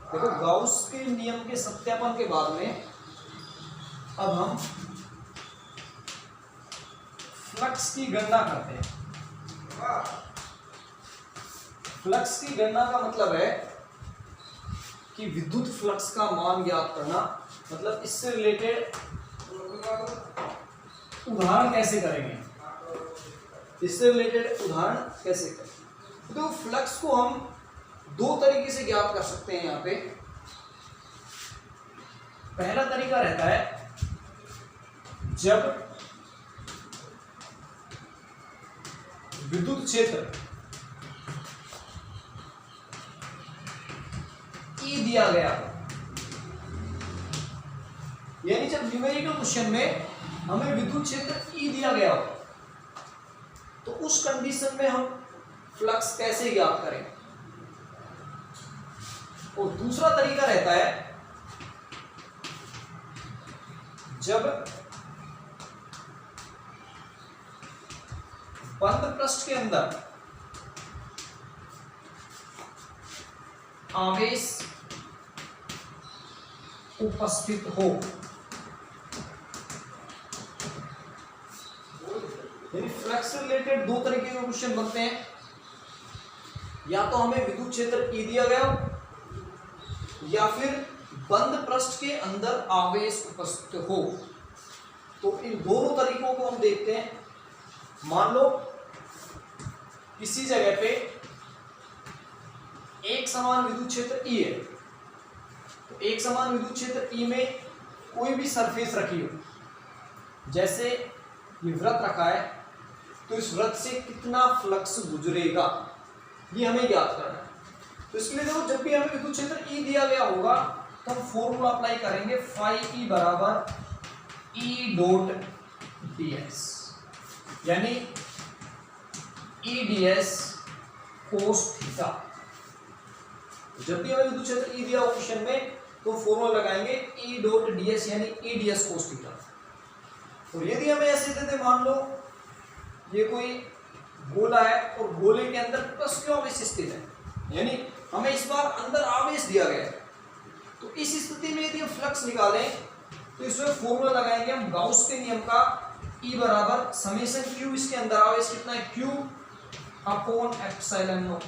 देखो गाउस के नियम के सत्यापन के बाद में अब हम फ्लक्स की गणना करते हैं। फ्लक्स की गणना का मतलब है कि विद्युत फ्लक्स का मान ज्ञात करना, मतलब इससे रिलेटेड उदाहरण कैसे करेंगे, इससे रिलेटेड उदाहरण कैसे करेंगे। तो फ्लक्स को हम दो तरीके से ज्ञात कर सकते हैं। यहाँ पे पहला तरीका रहता है जब विद्युत क्षेत्र E दिया गया, यानी जब न्यूमेरिकल क्वेश्चन में हमें विद्युत क्षेत्र E दिया गया हो, तो उस कंडीशन में हम फ्लक्स कैसे ज्ञात करें। और दूसरा तरीका रहता है जब बंद पृष्ठ के अंदर आवेश उपस्थित हो, यानी फ्लक्स से रिलेटेड दो तरीके के क्वेश्चन बनते हैं। या तो हमें विद्युत क्षेत्र E दिया गया हो, या फिर बंद पृष्ठ के अंदर आवेश उपस्थित हो। तो इन दोनों तरीकों को हम देखते हैं। मान लो किसी जगह पे एक समान विद्युत क्षेत्र E है, तो एक समान विद्युत क्षेत्र E में कोई भी सरफेस रखी हो, जैसे ये वृत्त रखा है, तो इस वृत्त से कितना फ्लक्स गुजरेगा ये हमें ज्ञात करना है। तो इसके लिए देखो, जब भी हमें विद्युत क्षेत्र E दिया गया होगा तो हम फॉर्मूला अप्लाई करेंगे, फाई E बराबर E डॉट ds, यानी E ds कोस थीटा। जब भी हमें विद्युत क्षेत्र E दिया हो क्वेश्चन में, तो फॉर्मूला लगाएंगे E डॉट ds, यानी E ds कोस थीटा। और यदि हमें ऐसे देते, मान लो ये कोई गोला है और गोले के अंदर प्लस क्यों आवेश स्थित है, यानी हमें इस बार अंदर आवेश दिया गया है, तो इस स्थिति में यदि हम फ्लक्स निकालें तो इसमें फॉर्मूला लगाएंगे हम गाउस के नियम का, E बराबर समेशन Q, इसके अंदर आवेश कितना है Q अपॉन एप्सिलॉन नॉट।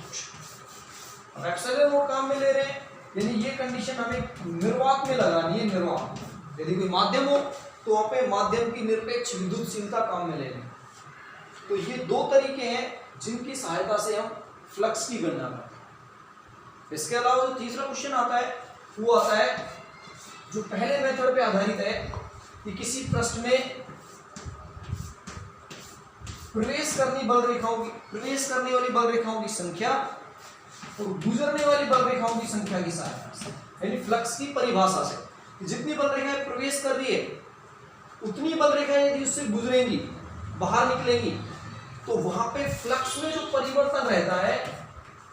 अब एप्सिलॉन नॉट काम में ले रहे हैं, यानी ये कंडीशन हमें निर्वात में लगानी है। निर्वात यदि कोई माध्यम हो तो वहां पे माध्यम की निरपेक्ष विद्युतशीलता काम में ले रहे हैं। तो ये दो तरीके हैं जिनकी सहायता से हम फ्लक्स की गणना करते हैं। इसके अलावा जो तीसरा क्वेश्चन आता है वो आता है जो पहले मेथड पे आधारित है कि किसी पृष्ठ में प्रवेश करने वाली बल रेखाओं की संख्या और गुजरने वाली बल रेखाओं की संख्या की सहायता से, यानी फ्लक्स की परिभाषा से कि जितनी बल रेखाएं प्रवेश कर रही है उतनी बल रेखाएं यदि उससे गुजरेंगी, बाहर निकलेंगी, तो वहां पे फ्लक्स में जो परिवर्तन रहता है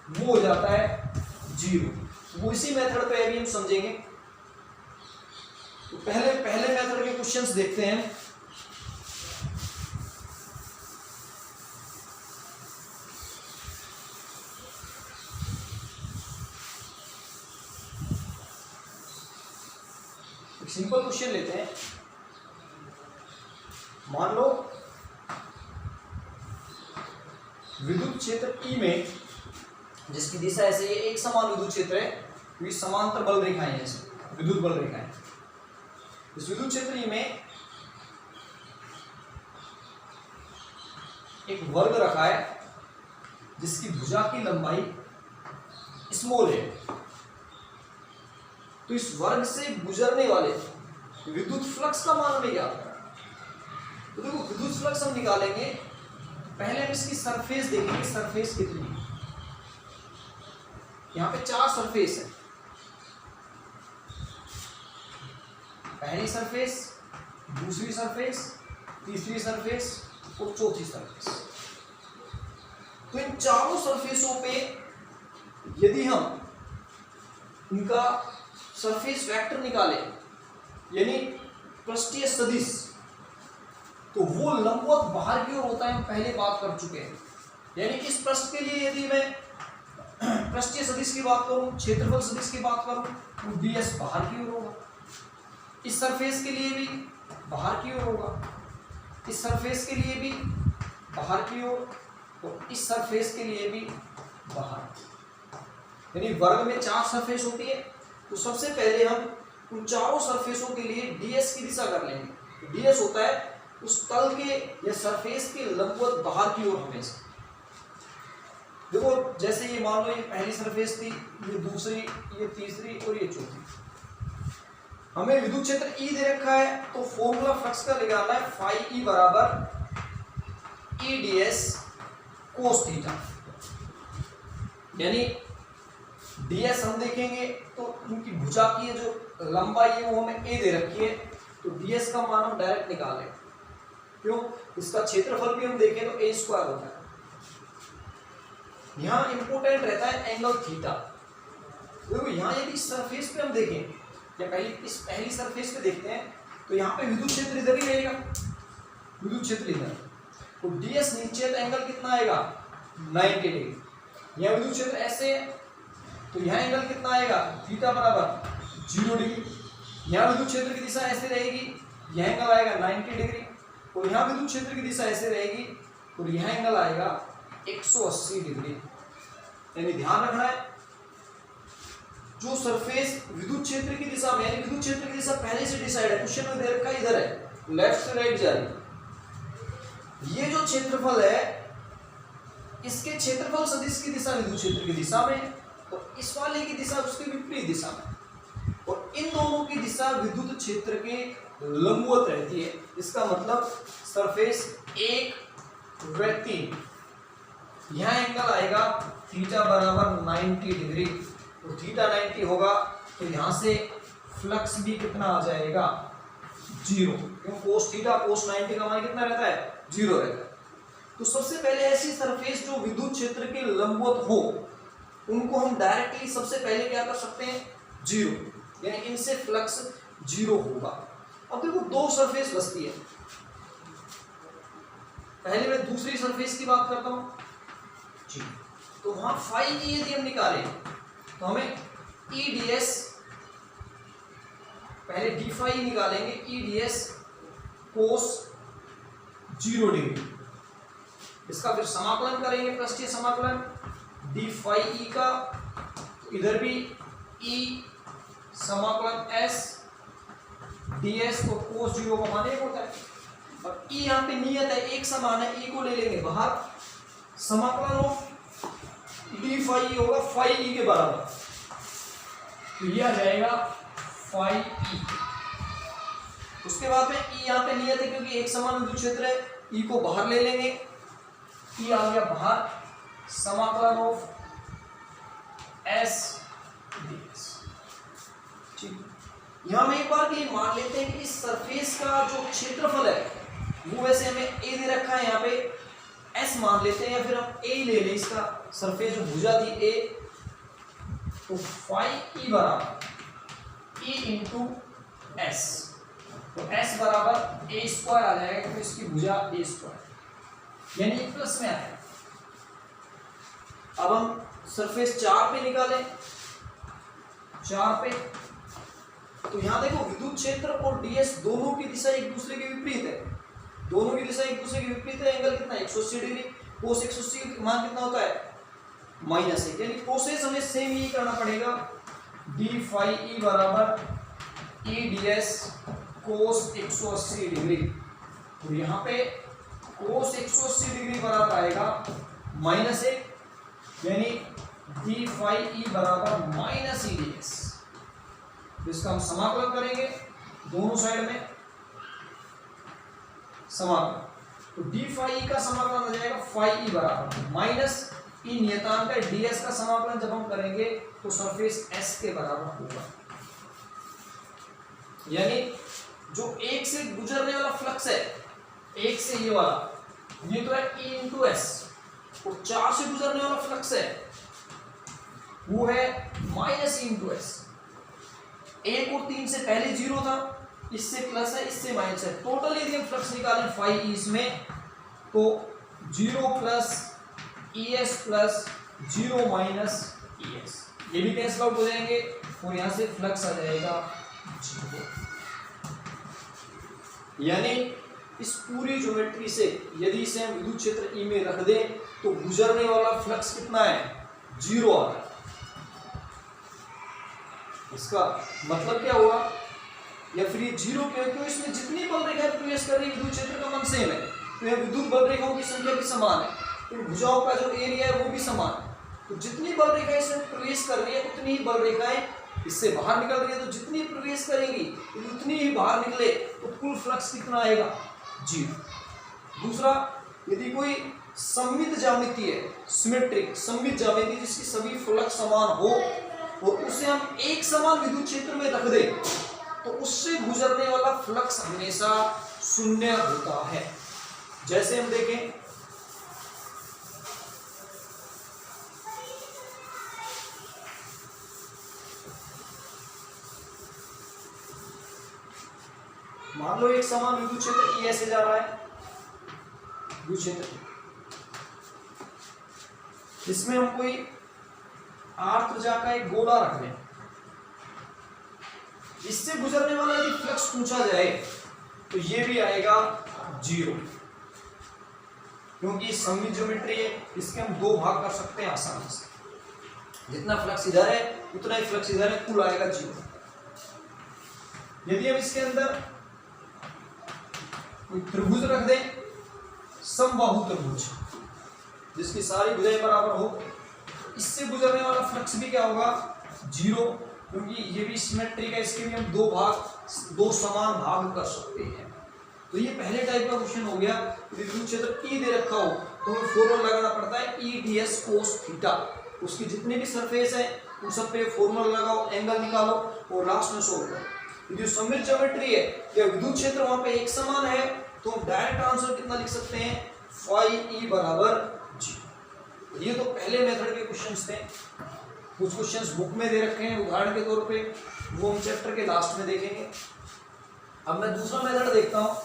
वो हो जाता है जीरो। वो इसी मेथड पे अभी हम समझेंगे। तो पहले मेथड के क्वेश्चंस देखते हैं। एक सिंपल क्वेश्चन लेते हैं। मान लो विद्युत क्षेत्र E में, जिसकी दिशा ऐसे, ये एक समान विद्युत क्षेत्र है, क्योंकि समांतर बल रेखाएं हैं, ऐसे विद्युत बल रेखाएं। इस विद्युत क्षेत्र E में एक वर्ग रखा है जिसकी भुजा की लंबाई स्मॉल है। तो इस वर्ग से गुजरने वाले विद्युत फ्लक्स का मान हमें ज्ञात करना है। तो देखो, विद्युत फ्लक्स हम निकालेंगे, पहले हम इसकी सरफेस देखेंगे, सरफेस कितनी है। यहाँ पे 4 सरफेस है, पहली सरफेस, दूसरी सरफेस, तीसरी सरफेस और चौथी सरफेस। तो इन चारों सरफेसों पे यदि हम इनका सरफेस वेक्टर निकालें, यानी पृष्ठीय सदिश, तो वो लंबवत बाहर की ओर होता है, हम पहले बात कर चुके हैं। यानी इस पृष्ठ के लिए यदि मैं पृष्ठीय सदिश की बात करूं, क्षेत्रफल सदिश की बात करूं, तो ds बाहर की ओर होगा। इस सरफेस के लिए भी बाहर की ओर होगा, इस सरफेस के लिए भी बाहर की ओर, और इस सरफेस के लिए भी बाहर। यानी वर्ग में 4 सरफेस होती है, तो सबसे पहले हम उन चारों सरफेसों के लिए ds की दिशा कर लेंगे। तो ds होता है उस तल के या सरफेस के लंबवत बाहर की ओर हमेशा। देखो जैसे ये मान लो ये पहली सरफेस थी, ये दूसरी, ये तीसरी और ये चौथी। हमें विद्युत क्षेत्र E दे रखा है, तो फॉर्मूला फ्लक्स का निकालना है फाई E बराबर E ds कोस थीटा। यानी ds हम देखेंगे तो उनकी भुजा की जो लंबाई है वो हमें a दे रखी है, तो ds का मान हम डायरेक्ट निकाल लें। क्यों? इसका क्षेत्रफल भी हम देखें तो a स्क्वायर होता है। यहाँ इंपोर्टेंट रहता है एंगल थीटा। देखो यहाँ यदि इस सरफेस पे हम देखें, या पहली सरफेस पे देखते हैं, तो यहाँ पे विद्युत क्षेत्र इधर ही रहेगा, विद्युत क्षेत्र इधर, तो ds नीचे है तो एंगल कितना आएगा 90 डिग्री। यहाँ विद्युत क्षेत्र ऐसे है तो यहाँ एंगल कितना आएगा थीटा बराबर 0 डिग्री। यहाँ विद्युत क्षेत्र की दिशा ऐसे रहेगी, यह एंगल आएगा 90 डिग्री, और यहाँ विद्युत क्षेत्र की दिशा ऐसे रहेगी और यह एंगल आएगा 180 डिग्री। यानी ध्यान रखना है जो सरफेस विद्युत क्षेत्र की दिशा में, यानी विद्युत क्षेत्र की दिशा पहले से डिसाइड है, क्वेश्चन में दे रखा इधर है, लेफ्ट से राइट जा रही है। ये जो क्षेत्रफल है इसके क्षेत्रफल सदिश की दिशा विद्युत क्षेत्र की दिशा में, और इस वाले की दिशा उसके विपरीत दिशा में, और इन दोनों की दिशा विद्युत क्षेत्र के लंबवत रहती है। इसका मतलब सरफेस 1 व 3, यहाँ एंगल आएगा थीटा बराबर 90 डिग्री, तो थीटा 90 होगा, तो यहाँ से फ्लक्स भी कितना आ जाएगा 0, क्यों कोस थीटा कोस 90 का मान कितना रहता है 0 रहता है। तो सबसे पहले ऐसी सरफेस जो विद्युत क्षेत्र के लंबवत हो उनको हम डायरेक्टली सबसे पहले क्या कर सकते हैं 0, यानी इनसे फ्लक्स 0 होगा। अब देखो 2 सरफेस बचती है, पहले मैं दूसरी सरफेस की बात करता हूं जी। तो वहां फाई E यदि हम निकालें तो हमें E ds, पहले d फाई निकालेंगे, E ds कोस 0 डिग्री, इसका फिर समाकलन करेंगे, पृष्ठीय समाकलन d फाई E का, इधर भी E समाकलन s ds, तो कोस 0 का मान 1 होता है। और E यहाँ पे नियत है, एक समान है, E को ले लेंगे बाहर, समाकलन ऑफ d फाई E होगा फाई E के बराबर, तो ये आ जाएगा फाई E। उसके बाद में E यहाँ पे नियत है क्योंकि एक समान विद्युत क्षेत्र है, E को बाहर ले लेंगे, E आ गया बाहर, समाकलन ऑफ s ds। ठीक, यहाँ में एक बार के लिए मान लेते हैं कि इस सरफेस का जो क्षेत्रफल है वो वैसे हमें a दे रखा है, यहाँ पे s मान लेते हैं, या फिर हम a ले लें, इसका सरफेस जो भुजा थी a, तो फाई E बराबर E इंटू s, तो s बराबर a स्क्वायर आ जाएगा, तो इसकी भुजा a स्क्वायर, यानी प्लस में आएगा। अब हम सरफेस 4 पे निकालें, 4 पे, तो यहां देखो विद्युत क्षेत्र और ds दोनों की दिशा एक दूसरे के विपरीत है, दोनों की दिशा एक दूसरे के विपरीत है। एंगल कितना 180 डिग्री, कोस 180 मान कितना होता है -1, यानी प्रोसेस हमें सेम ही करना पड़ेगा, d फाई E बराबर E ds कोस 180 डिग्री, और यहाँ पे कोस 180 डिग्री बराबर आएगा -1, यानी d फाई E बराबर -E ds। तो इसका हम समाकलन करेंगे दोनों साइड में, समाकलन, तो d फाई E का समाकलन हो जाएगा फाई E बराबर माइनस E नियतांक है, ds का समाकलन जब हम करेंगे तो सरफेस s के बराबर होगा। यानी जो एक से गुजरने वाला फ्लक्स है, एक से ये वाला, ये तो है E इंटू s, और 4 से गुजरने वाला फ्लक्स है वो है -E इंटू s। 1 और 3 से पहले 0 था, इससे प्लस है, इससे माइनस है, टोटल यदि हम फ्लक्स निकालें फाई E इसमें, तो 0 plus ES plus 0 minus EX, ये भी कैंसिल आउट हो जाएंगे और यहां से फ्लक्स आ जाएगा 0। यानी इस पूरी ज्योमेट्री से यदि इसे हम विद्युत क्षेत्र E में रख दें तो गुजरने वाला फ्लक्स कितना है, 0 आ रहा है। इसका मतलब क्या हुआ, या फिर ये 0 क्यों, क्योंकि इसमें जितनी बल रेखाएं प्रवेश कर रही विद्युत क्षेत्र का मान सेम है, तो यह विद्युत बल रेखाओं की संख्या भी समान है, तो भुजाओं का जो एरिया है वो भी समान है। तो जितनी बल रेखाएं इसमें प्रवेश कर रही है उतनी ही बल रेखाएं इससे बाहर निकल रही है, तो जितनी प्रवेश करेंगी उतनी ही बाहर निकले, तो कुल फ्लक्स कितना आएगा, 0। दूसरा, यदि कोई सममित ज्यामिति है, सिमेट्रिक सममित ज्यामिति जिसकी सभी फ्लक्स समान हो और उसे हम एक समान विद्युत क्षेत्र में रख दें तो उससे गुजरने वाला फ्लक्स हमेशा शून्य होता है। जैसे हम देखें, मान लो एक समान विद्युत क्षेत्र E ऐसे जा रहा है, विद्युत क्षेत्र इसमें हम कोई r त्रिज्या का एक गोला रख दें, इससे गुजरने वाला यदि फ्लक्स पूछा जाए तो ये भी आएगा 0, क्योंकि सममित ज्योमेट्री है, इसके हम दो भाग कर सकते हैं आसानी से, जितना फ्लक्स इधर है उतना ही फ्लक्स इधर है, कुल आएगा 0। यदि हम इसके अंदर कोई त्रिभुज रख दें, समबाहु त्रिभुज जिसकी सारी भुजाएं बराबर हो, इससे गुजरने वाला फ्लक्स भी क्या होगा, 0, क्योंकि ये भी सिमेट्री का, इसके भी हम दो समान भाग कर सकते हैं। तो ये पहले टाइप का क्वेश्चन हो गया। विद्युत क्षेत्र E दे रखा हो तो हमें फॉर्मूला लगाना पड़ता है E ds cos थीटा, उसकी जितने भी सरफेस है उन सब पे फॉर्मूला लगाओ, एंगल निकालो और लास्ट में सोल्व करो। यदि सममित ज्योमेट्री है या विद्युत क्षेत्र वहां पे एक समान है तो हम डायरेक्ट आंसर कितना लिख सकते हैं, phi E बराबर 0। ये तो पहले मेथड के क्वेश्चंस थे, कुछ क्वेश्चंस बुक में दे रखे हैं उदाहरण के तौर पे, वो हम चैप्टर के लास्ट में देखेंगे। अब मैं दूसरा मेथड देखता हूं।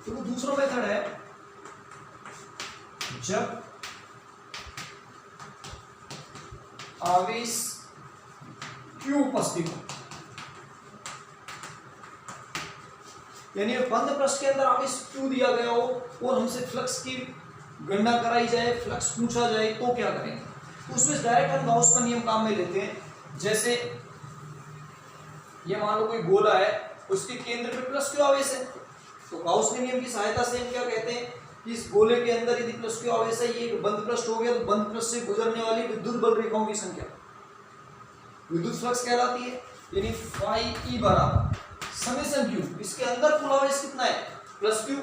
तो वो दूसरा मेथड है, जब आवेश Q उपस्थित हो, यानी बंद पृष्ठ के अंदर आवेश Q दिया गया हो और हमसे फ्लक्स की गणना कराई जाए, फ्लक्स पूछा जाए तो क्या करेंगे, तो उसमें डायरेक्ट हम गाउस का नियम काम में लेते हैं। जैसे ये मान लो कोई गोला है, उसके केंद्र पे प्लस Q आवेश है, तो गाउस के नियम की सहायता से हम क्या कहते हैं कि इस गोले के अंदर यदि प्लस Q आवेश है, ये बंद पृष्ठ हो गया, तो बंद पृष्ठ से गुजरने वाली विद्युत बल रेखाओं की संख्या विद्युत फ्लक्स कहलाती है। यानी phi E बराबर समेशन Q, इसके अंदर कुल आवेश कितना है, प्लस Q,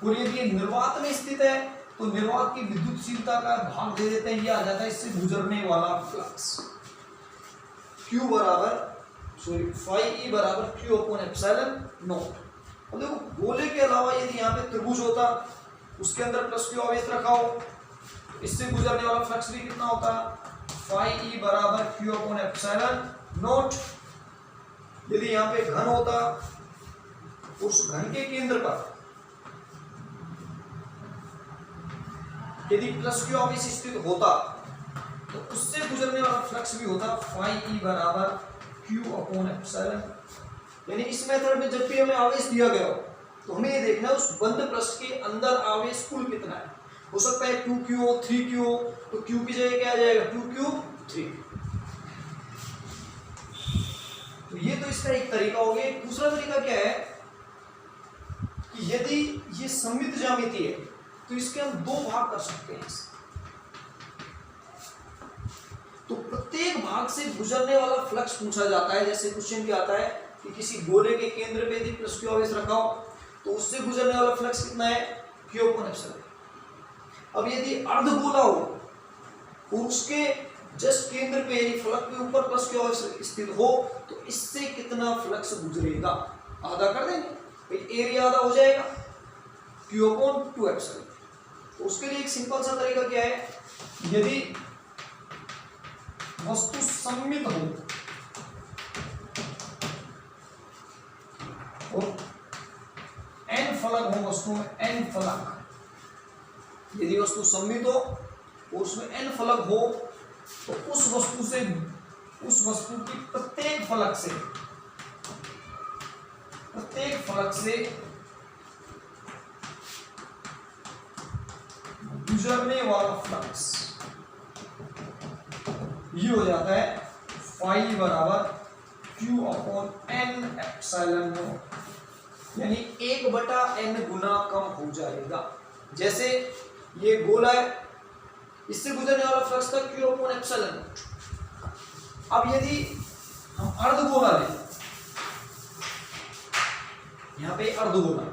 और यदि निर्वात में स्थित है तो निर्वात की विद्युतशीलता का भाग दे देते हैं, ये आ जाता है इससे गुजरने वाला फ्लक्स, Q बराबर phi E बराबर Q अपॉन एप्सिलॉन नॉट। अब देखो गोले के अलावा यदि यहाँ पे त्रिभुज होता, उसके अंदर प्लस Q आवेश रखा हो, इससे गुजरने वाला फ्लक्स भी कितना होता, phi E बराबर Q अपॉन एप्सिलॉन नॉट। यदि यहाँ पे घन होता, उस घन के केंद्र पर यदि प्लस Q आवेश स्थित होता तो उससे गुजरने वाला फ्लक्स भी होता phi E बराबर Q अपॉन एप्सिलॉन। यानी इस मेथड में जब भी हमें आवेश दिया गया हो तो हमें ये देखना है उस बंद पृष्ठ के अंदर आवेश कुल कितना है। हो सकता है 2Q हो, 3Q हो, तो Q की जगह क्या आ जाएगा, 2Q 3। तो ये तो इसका एक तरीका हो गया। दूसरा तरीका क्या है कि यदि ये सममित ज्यामिति है तो इसके हम दो भाग कर सकते हैं। तो प्रत्येक भाग से गुजरने वाला फ्लक्स पूछा जाता है। जैसे क्वेश्चन क्या आता है कि किसी गोले के केंद्र पे यदि प्लस Q आवेश रखा हो तो उससे गुजरने वाला फ्लक्स कितना है, Q अपॉन एप्सिलॉन। अब यदि अर्धगोला हो और उसके जस्ट केंद्र पे यदि फलक के ऊपर प्लस Q आवेश स्थित हो तो इससे कितना फ्लक्स गुजरेगा, आधा कर देंगे, भाई एरिया आधा हो जाएगा, Q अपॉन 2 एप्सिलॉन। तो उसके लिए एक सिंपल सा तरीका क्या है यदि वस्तु सममित हो और n फलक हो, वस्तु में n फलक, यदि वस्तु सममित हो और उसमें n फलक हो तो उस वस्तु की प्रत्येक फलक से गुजरने वाला फ्लक्स ये हो जाता है फाई बराबर Q upon N epsilon not, यानी 1/n गुना कम हो जाएगा। जैसे ये गोला है, इससे गुजरने वाला फ्लक्स था Q अपॉन एप्सिलॉन नॉट। अब यदि हम अर्धगोला लें, यहां पे अर्धगोला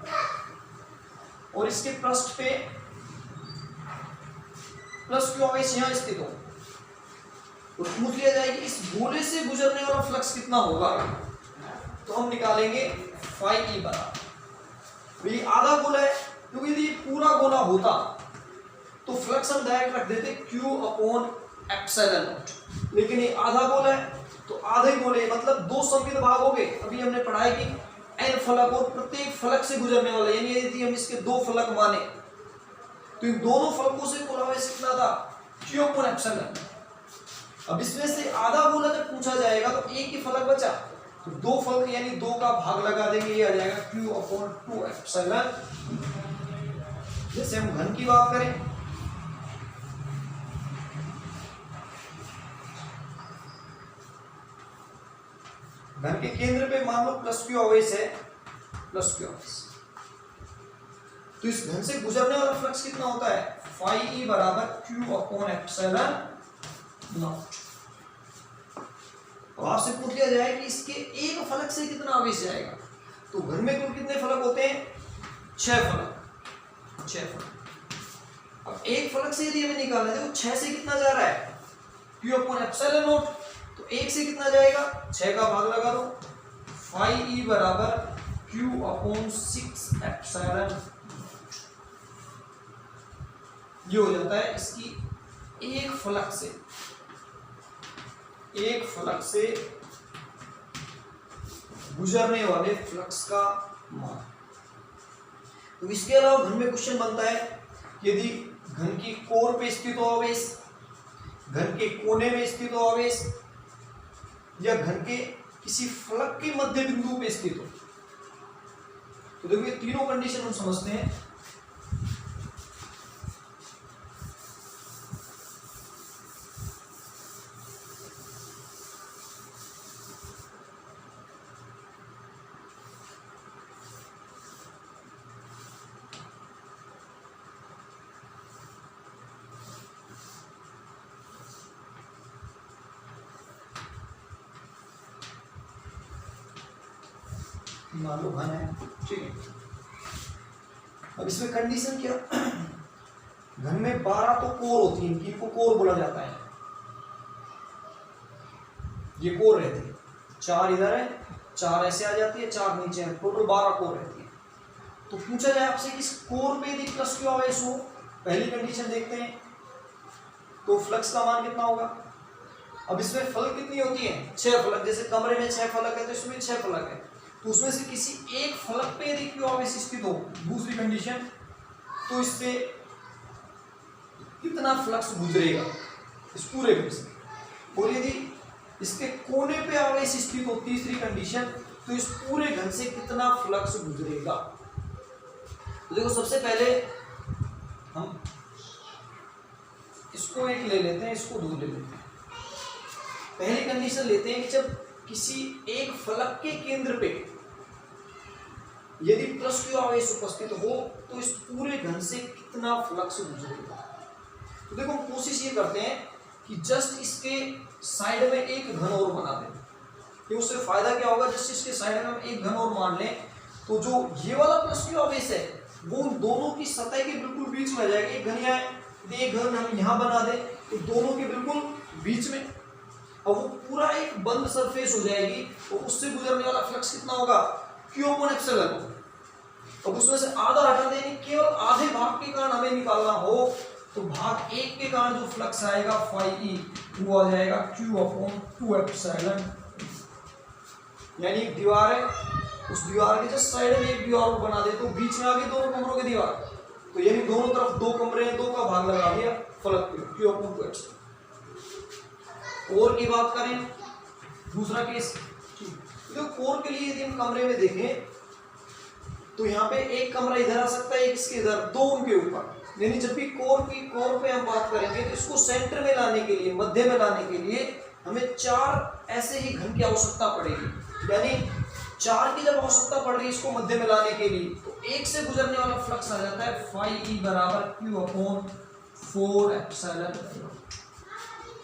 और इसके पृष्ठ पे प्लस Q आवेश यहां स्थित हो और पूछ लिया जाए कि इस गोले से गुजरने वाला फ्लक्स कितना होगा, तो हम निकालेंगे फाई ई बराबर, ये आधा गोला है, क्योंकि यदि पूरा गोला होता तो फ्लक्स हम डायरेक्ट रख देते Q अपॉन एप्सिलॉन नॉट, लेकिन ये आधा गोला है तो आधे गोले मतलब दो सममित भाग हो गए। अभी हमने पढ़ा है कि n फलक और प्रत्येक फलक से गुजरने वाला, यानी यदि हम इसके दो फलक माने तो इन दोनों फलकों से कुल आवेश कितना था Q अपॉन एप्सिलॉन। अब इसमें से आधा गोला जब पूछा जाएगा तो एक ही फलक बचा, तो दो फलक यानी दो का भाग लगा देंगे, ये आ जाएगा Q अपॉन 2 एप्सिलॉन। जैसे हम घन की बात करें, घन के केंद्र पे मान लो प्लस Q आवेश है, प्लस Q आवेश, तो इस घन से गुजरने वाला फ्लक्स कितना होता है फाई ई बराबर Q अपॉन एप्सिलॉन नॉट। अब आपसे पूछ लिया जाए कि इसके एक फलक से कितना आवेश जाएगा, तो घर में कुल कितने फलक होते हैं 6 फलक। अब एक फलक से यदि हमें निकालना है तो 6 से कितना जा रहा है Q अपॉन एप्सिलॉन नॉट, तो एक से कितना जाएगा 6 का भाग लगा दो, फाई ई बराबर Q अपॉन 6 एप्सिलॉन, ये हो जाता है इसकी एक फलक से गुजरने वाले फ्लक्स का मान। तो इसके अलावा घन में क्वेश्चन बनता है, यदि घन की कोर पे स्थित हो आवेश, घन के कोने में स्थित हो आवेश, या घन के किसी फलक के मध्य बिंदु पे स्थित हो, तो देखिए तीनों कंडीशन हम समझते हैं। मान लो घन है, ठीक है। अब इसमें कंडीशन क्या, घन में 12 तो कोर होती है, इनको कोर बोला जाता है, ये कोर रहती है, 4 इधर है, 4 ऐसे आ जाती है, 4 नीचे है, टोटल 12 कोर रहती है। तो पूछा जाए आपसे कि इस कोर पे यदि प्लस Q आवेश हो, पहली कंडीशन देखते हैं, तो फ्लक्स का मान कितना होगा। अब इसमें फलक कितनी होती है 6 फलक, जैसे कमरे में 6 फलक है तो इसमें 6 फलक है, तो उसमें से किसी एक फलक पे यदि Q आवेश स्थित हो, दूसरी कंडीशन, तो इससे कितना फ्लक्स गुजरेगा इस पूरे घन से, और यदि इसके कोने पे आवेश स्थित हो, तीसरी कंडीशन, तो इस पूरे घन से कितना फ्लक्स गुजरेगा। तो देखो सबसे पहले हम इसको एक ले लेते हैं, इसको 2 ले लेते हैं। पहली कंडीशन लेते हैं कि जब किसी एक फलक के केंद्र पे यदि प्लस Q आवेश उपस्थित हो तो इस पूरे घन से कितना फ्लक्स गुजरेगा। तो देखो हम कोशिश ये करते हैं कि जस्ट इसके साइड में एक घन और बना दें, कि उससे फायदा क्या होगा, जस्ट इसके साइड में हम एक घन और मान लें तो जो ये वाला प्लस Q आवेश है वो उन दोनों की सतह के बिल्कुल बीच में आ जाएगा। एक घन है, एक घन हम यहाँ बना दें तो दोनों के बिल्कुल बीच में, और वो पूरा एक बंद सरफेस हो जाएगी, और उससे गुजरने वाला फ्लक्स कितना होगा Q अपॉन एप्सिलॉन। अब उसमें से आधा हटा देंगे, केवल आधे भाग के कारण हमें निकालना हो तो भाग 1 के कारण जो फ्लक्स आएगा फाई ई वो आ जाएगा Q/2ε। यानी एक दीवार है, उस दीवार के जस्ट साइड में एक दीवार और बना दे तो बीच में आ गई दोनों कमरों की दीवार, तो यानी दोनों तरफ 2 कमरे हैं, 2 का भाग लगा दिया फलक पे Q/2ε। कोर की बात करें, दूसरा केस, तो कोर के लिए यदि हम कमरे में देखें तो यहाँ पे एक कमरा इधर आ सकता है, एक इसके इधर, 2 उनके ऊपर। यानी जब भी कोर पे हम बात करेंगे तो इसको सेंटर में लाने के लिए, मध्य में लाने के लिए हमें 4 ऐसे ही घन की आवश्यकता पड़ेगी। यानी 4 की जब आवश्यकता पड़ रही है इसको मध्य में लाने के लिए, तो 1 से गुजरने वाला फ्लक्स आ जाता है फाई ई बराबर Q/4ε।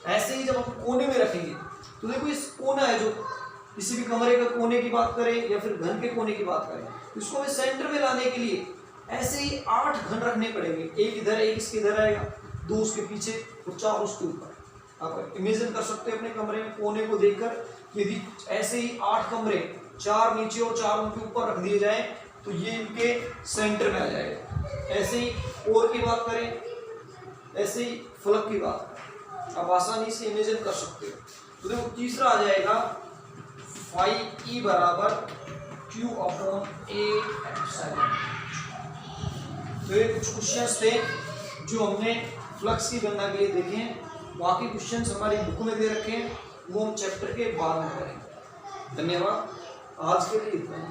ऐसे ही जब हम कोने में रखेंगे तो देखो इस कोना है, जो किसी भी कमरे का कोने की बात करें या फिर घन के कोने की बात करें, इसको हमें सेंटर में लाने के लिए ऐसे ही 8 घन रखने पड़ेंगे। एक इधर, एक इसके इधर आएगा, 2 उसके पीछे और 4 उसके ऊपर। आप इमेजिन कर सकते हैं अपने कमरे में कोने को देखकर, यदि ऐसे ही 8 कमरे, 4 नीचे और 4 उनके ऊपर रख दिए जाएं तो ये इनके सेंटर में आ जाएगा। ऐसे ही कोर की बात करें, ऐसे ही फलक की बात करें, आप आसानी से इमेजिन कर सकते हो। तो देखो तीसरा आ जाएगा फाई ई बराबर Q/8ε। तो ये कुछ क्वेश्चंस थे जो हमने फ्लक्स की गणना के लिए देखे हैं। बाकी क्वेश्चंस हमारी बुक में दे रखे हैं, वो हम चैप्टर के बाद में करेंगे। धन्यवाद, आज के लिए इतना ही।